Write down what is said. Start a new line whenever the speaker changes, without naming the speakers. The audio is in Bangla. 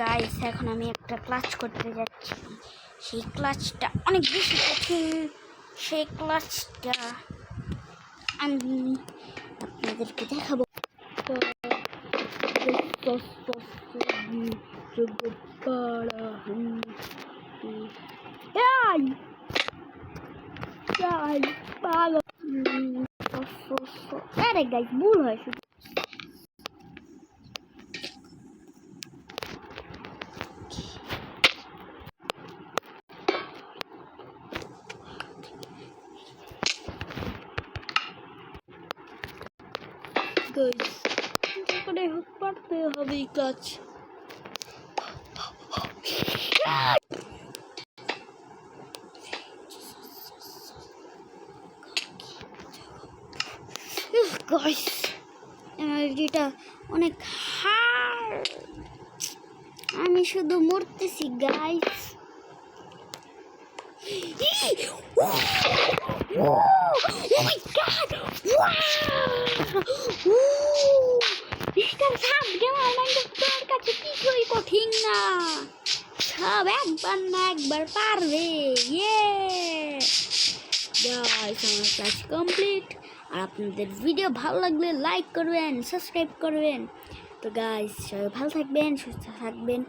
গাইস এখন আমি একটা ক্লাচ করতে যাচ্ছি। সেই ক্লাচটা অনেক বেশি কঠিন। সেই ক্লাচটা আমি আপনাদেরকে দেখাবো। আরে গাইস ভুল হয় শুধু। যেখানে হোক পারতে হবে এই কাজ। গাইস এনার্জিটা অনেক হার্ড, আমি শুধু মরতেছি গাইস। কঠিন না, সব একবার না একবার পারবে। গাইস আমার কাজ কমপ্লিট। আর আপনাদের ভিডিও ভালো লাগলে লাইক করবেন, সাবস্ক্রাইব করবেন। তো গাইস সবাই ভালো থাকবেন, সুস্থ থাকবেন।